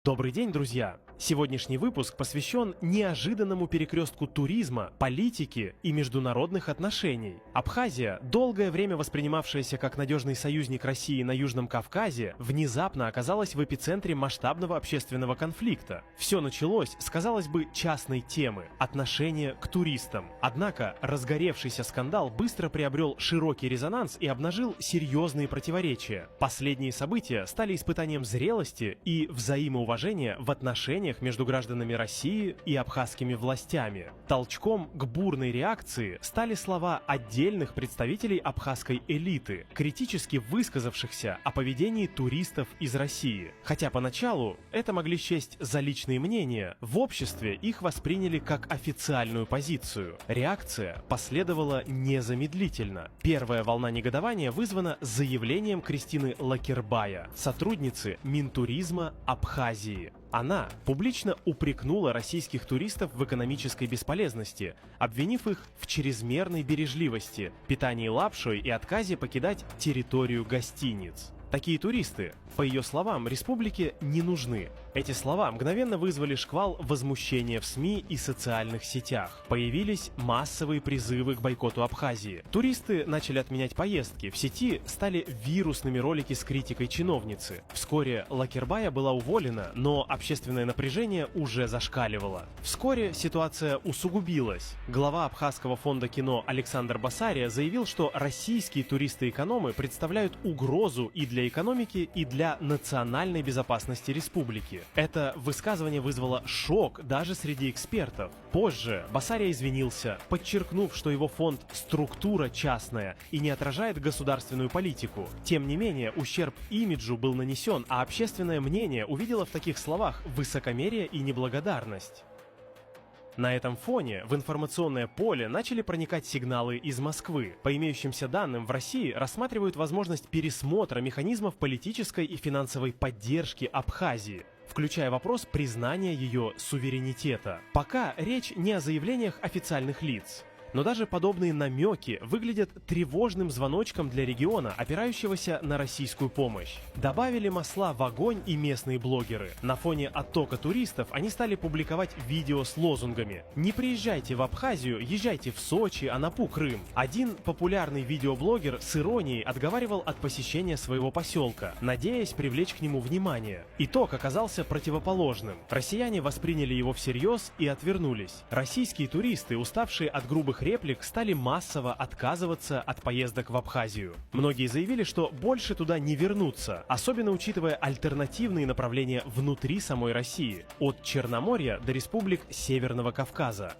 Добрый день, друзья! Сегодняшний выпуск посвящен неожиданному перекрестку туризма, политики и международных отношений. Абхазия, долгое время воспринимавшаяся как надежный союзник России на Южном Кавказе, внезапно оказалась в эпицентре масштабного общественного конфликта. Все началось с, казалось бы, частной темы – отношения к туристам. Однако разгоревшийся скандал быстро приобрел широкий резонанс и обнажил серьезные противоречия. Последние события стали испытанием зрелости и взаимоуважения в отношениях между гражданами России и абхазскими властями. Толчком к бурной реакции стали слова отдельных представителей абхазской элиты, критически высказавшихся о поведении туристов из России. Хотя поначалу это могли счесть за личные мнения, в обществе их восприняли как официальную позицию. Реакция последовала незамедлительно. Первая волна негодования вызвана заявлением Кристины Лакербая, сотрудницы Минтуризма Абхазии. Она публично упрекнула российских туристов в экономической бесполезности, обвинив их в чрезмерной бережливости, питании лапшой и отказе покидать территорию гостиниц. Такие туристы, по ее словам, республике не нужны. Эти слова мгновенно вызвали шквал возмущения в СМИ и социальных сетях. Появились массовые призывы к бойкоту Абхазии. Туристы начали отменять поездки. В сети стали вирусными ролики с критикой чиновницы. Вскоре Лакербая была уволена, но общественное напряжение уже зашкаливало. Вскоре ситуация усугубилась. Глава Абхазского фонда кино Александр Басария заявил, что российские туристы-экономы представляют угрозу и для экономики, и для национальной безопасности республики. Это высказывание вызвало шок даже среди экспертов. Позже Басария извинился, подчеркнув, что его фонд – структура частная и не отражает государственную политику. Тем не менее, ущерб имиджу был нанесен, а общественное мнение увидело в таких словах высокомерие и неблагодарность. На этом фоне в информационное поле начали проникать сигналы из Москвы. По имеющимся данным, в России рассматривают возможность пересмотра механизмов политической и финансовой поддержки Абхазии, включая вопрос признания ее суверенитета. Пока речь не о заявлениях официальных лиц. Но даже подобные намеки выглядят тревожным звоночком для региона, опирающегося на российскую помощь. Добавили масла в огонь и местные блогеры. На фоне оттока туристов они стали публиковать видео с лозунгами «Не приезжайте в Абхазию, езжайте в Сочи, Анапу, Крым». Один популярный видеоблогер с иронией отговаривал от посещения своего поселка, надеясь привлечь к нему внимание. Итог оказался противоположным. Россияне восприняли его всерьез и отвернулись. Российские туристы, уставшие от грубых реплик, стали массово отказываться от поездок в Абхазию. Многие заявили, что больше туда не вернутся, особенно учитывая альтернативные направления внутри самой России, от Черноморья до республик Северного Кавказа.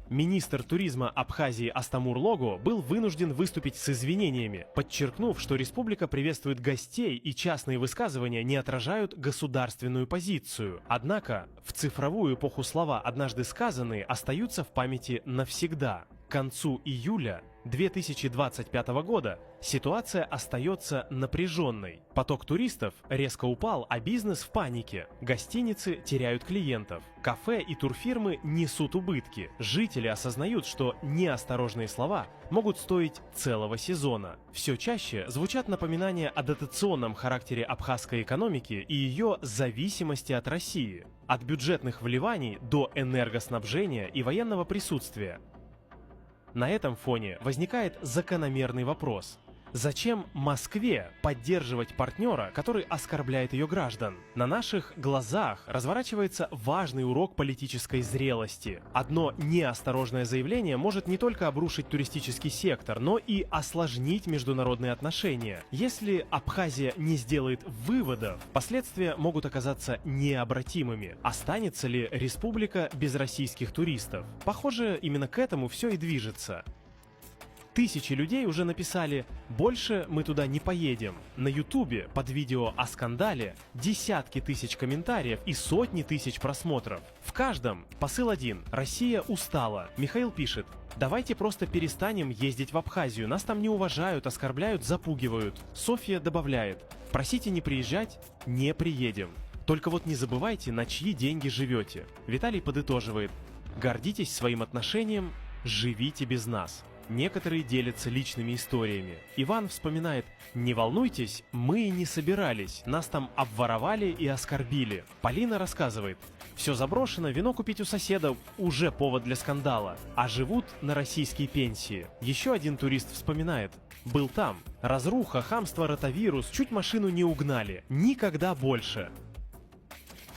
Министр туризма Абхазии Астамур Лого был вынужден выступить с извинениями, подчеркнув, что республика приветствует гостей и частные высказывания не отражают государственную позицию. Однако в цифровую эпоху слова, однажды сказанные, остаются в памяти навсегда. К концу июля 2025 года ситуация остается напряженной. Поток туристов резко упал, а бизнес в панике. Гостиницы теряют клиентов. Кафе и турфирмы несут убытки. Жители осознают, что неосторожные слова могут стоить целого сезона. Все чаще звучат напоминания о дотационном характере абхазской экономики и ее зависимости от России. От бюджетных вливаний до энергоснабжения и военного присутствия. На этом фоне возникает закономерный вопрос. Зачем Москве поддерживать партнера, который оскорбляет ее граждан? На наших глазах разворачивается важный урок политической зрелости. Одно неосторожное заявление может не только обрушить туристический сектор, но и осложнить международные отношения. Если Абхазия не сделает выводов, последствия могут оказаться необратимыми. Останется ли республика без российских туристов? Похоже, именно к этому все и движется. Тысячи людей уже написали «Больше мы туда не поедем». На Ютубе под видео о скандале десятки тысяч комментариев и сотни тысяч просмотров. В каждом посыл один: Россия устала. Михаил пишет: «Давайте просто перестанем ездить в Абхазию, нас там не уважают, оскорбляют, запугивают». Софья добавляет: «Просите не приезжать, не приедем. Только вот не забывайте, на чьи деньги живете». Виталий подытоживает: «Гордитесь своим отношением, живите без нас». Некоторые делятся личными историями. Иван вспоминает: «Не волнуйтесь, мы и не собирались, нас там обворовали и оскорбили». Полина рассказывает: «Все заброшено, вино купить у соседа уже повод для скандала, а живут на российские пенсии». Еще один турист вспоминает: «Был там. Разруха, хамство, ротавирус, чуть машину не угнали. Никогда больше».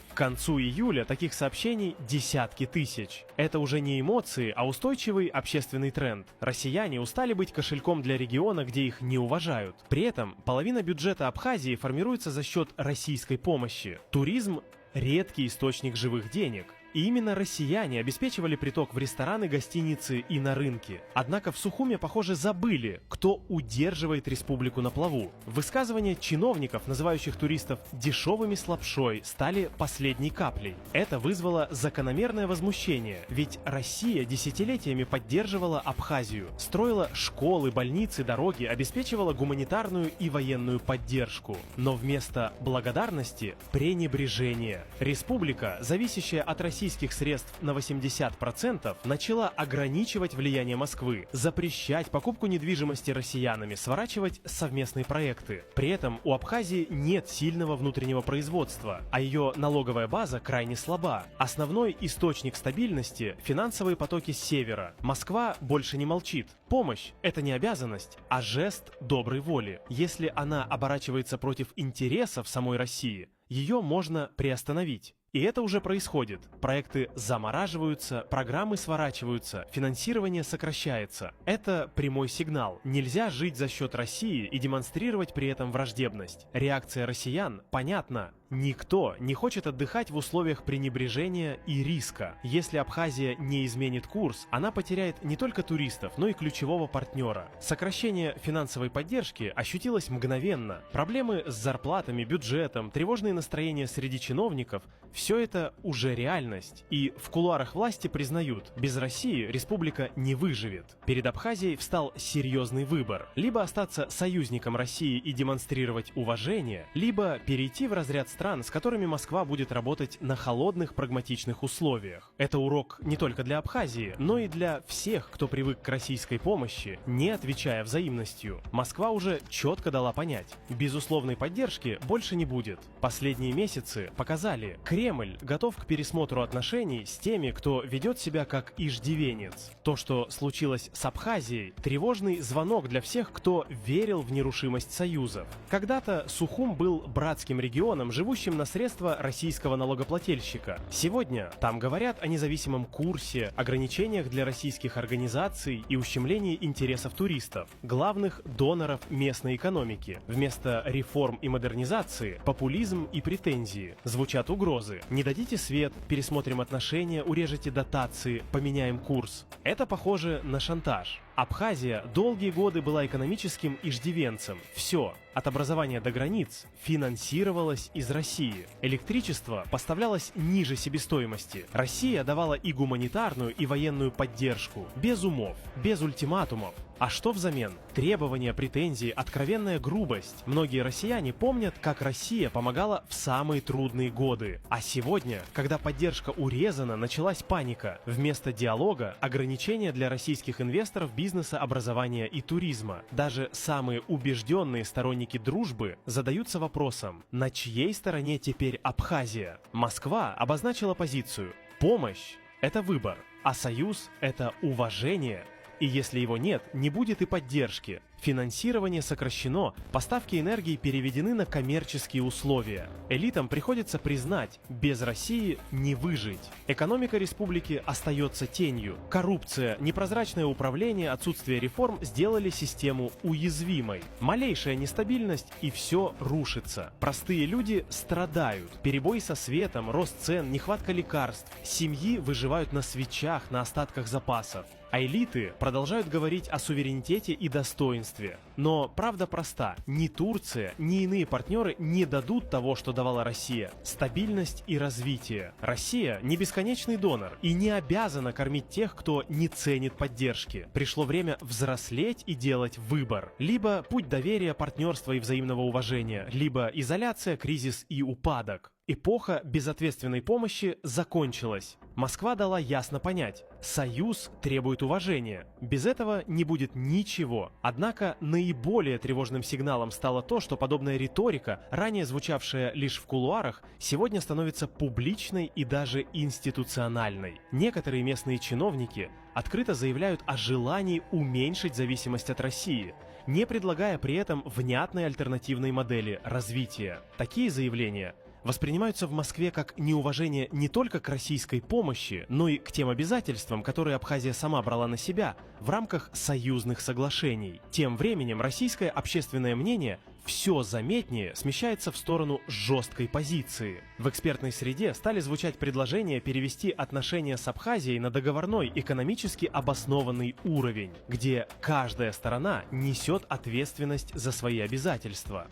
К концу июля таких сообщений десятки тысяч. Это уже не эмоции, а устойчивый общественный тренд. Россияне устали быть кошельком для региона, где их не уважают. При этом половина бюджета Абхазии формируется за счет российской помощи. Туризм – редкий источник живых денег. И именно россияне обеспечивали приток в рестораны, гостиницы и на рынки. Однако в Сухуме, похоже, забыли, кто удерживает республику на плаву. Высказывания чиновников, называющих туристов дешевыми с лапшой, стали последней каплей. Это вызвало закономерное возмущение, ведь Россия десятилетиями поддерживала Абхазию, строила школы, больницы, дороги, обеспечивала гуманитарную и военную поддержку. Но вместо благодарности – пренебрежение. Республика, зависящая от российских средств на 80%, начала ограничивать влияние Москвы, запрещать покупку недвижимости россиянами, сворачивать совместные проекты. При этом у Абхазии нет сильного внутреннего производства, а ее налоговая база крайне слаба. Основной источник стабильности – финансовые потоки с севера. Москва больше не молчит. Помощь – это не обязанность, а жест доброй воли. Если она оборачивается против интересов самой России, ее можно приостановить. И это уже происходит. Проекты замораживаются, программы сворачиваются, финансирование сокращается. Это прямой сигнал. Нельзя жить за счет России и демонстрировать при этом враждебность. Реакция россиян понятна. Никто не хочет отдыхать в условиях пренебрежения и риска. Если Абхазия не изменит курс, она потеряет не только туристов, но и ключевого партнера. Сокращение финансовой поддержки ощутилось мгновенно. Проблемы с зарплатами, бюджетом, тревожные настроения среди чиновников – все это уже реальность. И в кулуарах власти признают, без России республика не выживет. Перед Абхазией встал серьезный выбор. Либо остаться союзником России и демонстрировать уважение, либо перейти в разряд стран, с которыми Москва будет работать на холодных, прагматичных условиях. Это урок не только для Абхазии, но и для всех, кто привык к российской помощи, не отвечая взаимностью. Москва уже четко дала понять, безусловной поддержки больше не будет. Последние месяцы показали, Кремль готов к пересмотру отношений с теми, кто ведет себя как иждивенец. То, что случилось с Абхазией, тревожный звонок для всех, кто верил в нерушимость союзов. Когда-то Сухум был братским регионом, живущим на средства российского налогоплательщика. Сегодня там говорят о независимом курсе, ограничениях для российских организаций и ущемлении интересов туристов, главных доноров местной экономики. Вместо реформ и модернизации – популизм и претензии. Звучат угрозы. Не дадите свет, пересмотрим отношения, урежете дотации, поменяем курс. Это похоже на шантаж. Абхазия долгие годы была экономическим иждивенцем. Все, от образования до границ, финансировалось из России. Электричество поставлялось ниже себестоимости. Россия давала и гуманитарную, и военную поддержку. Без умов, без ультиматумов. А что взамен? Требования, претензии, откровенная грубость. Многие россияне помнят, как Россия помогала в самые трудные годы. А сегодня, когда поддержка урезана, началась паника. Вместо диалога – ограничения для российских инвесторов, бизнеса, образования и туризма. Даже самые убежденные сторонники дружбы задаются вопросом, на чьей стороне теперь Абхазия? Москва обозначила позицию. Помощь – это выбор, а союз – это уважение. И если его нет, не будет и поддержки. Финансирование сокращено, поставки энергии переведены на коммерческие условия. Элитам приходится признать, без России не выжить. Экономика республики остается тенью. Коррупция, непрозрачное управление, отсутствие реформ сделали систему уязвимой. Малейшая нестабильность и все рушится. Простые люди страдают. Перебои со светом, рост цен, нехватка лекарств. Семьи выживают на свечах, на остатках запасов. А элиты продолжают говорить о суверенитете и достоинстве. Но правда проста. Ни Турция, ни иные партнеры не дадут того, что давала Россия. Стабильность и развитие. Россия не бесконечный донор и не обязана кормить тех, кто не ценит поддержки. Пришло время взрослеть и делать выбор. Либо путь доверия, партнерства и взаимного уважения, либо изоляция, кризис и упадок. Эпоха безответственной помощи закончилась. Москва дала ясно понять: союз требует уважения. Без этого не будет ничего. Однако наиболее тревожным сигналом стало то, что подобная риторика, ранее звучавшая лишь в кулуарах, сегодня становится публичной и даже институциональной. Некоторые местные чиновники открыто заявляют о желании уменьшить зависимость от России, не предлагая при этом внятной альтернативной модели развития. Такие заявления воспринимаются в Москве как неуважение не только к российской помощи, но и к тем обязательствам, которые Абхазия сама брала на себя в рамках союзных соглашений. Тем временем российское общественное мнение все заметнее смещается в сторону жесткой позиции. В экспертной среде стали звучать предложения перевести отношения с Абхазией на договорной, экономически обоснованный уровень, где каждая сторона несет ответственность за свои обязательства.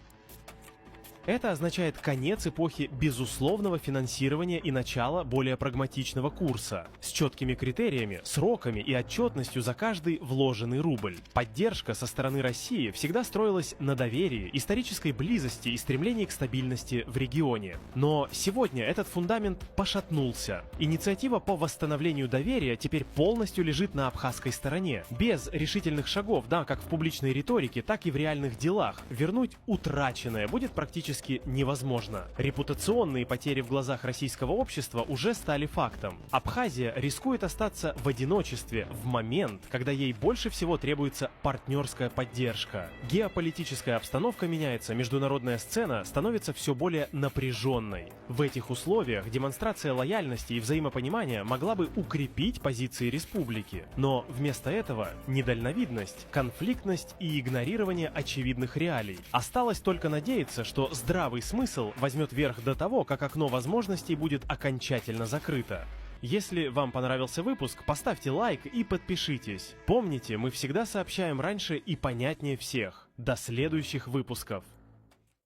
Это означает конец эпохи безусловного финансирования и начало более прагматичного курса, с четкими критериями, сроками и отчетностью за каждый вложенный рубль. Поддержка со стороны России всегда строилась на доверии, исторической близости и стремлении к стабильности в регионе. Но сегодня этот фундамент пошатнулся. Инициатива по восстановлению доверия теперь полностью лежит на абхазской стороне. Без решительных шагов, как в публичной риторике, так и в реальных делах, вернуть утраченное будет практически невозможно. Репутационные потери в глазах российского общества уже стали фактом. Абхазия рискует остаться в одиночестве в момент, когда ей больше всего требуется партнерская поддержка. Геополитическая обстановка меняется, международная сцена становится все более напряженной. В этих условиях демонстрация лояльности и взаимопонимания могла бы укрепить позиции республики. Но вместо этого недальновидность, конфликтность и игнорирование очевидных реалий. Осталось только надеяться, что здравый смысл возьмет верх до того, как окно возможностей будет окончательно закрыто. Если вам понравился выпуск, поставьте лайк и подпишитесь. Помните, мы всегда сообщаем раньше и понятнее всех. До следующих выпусков.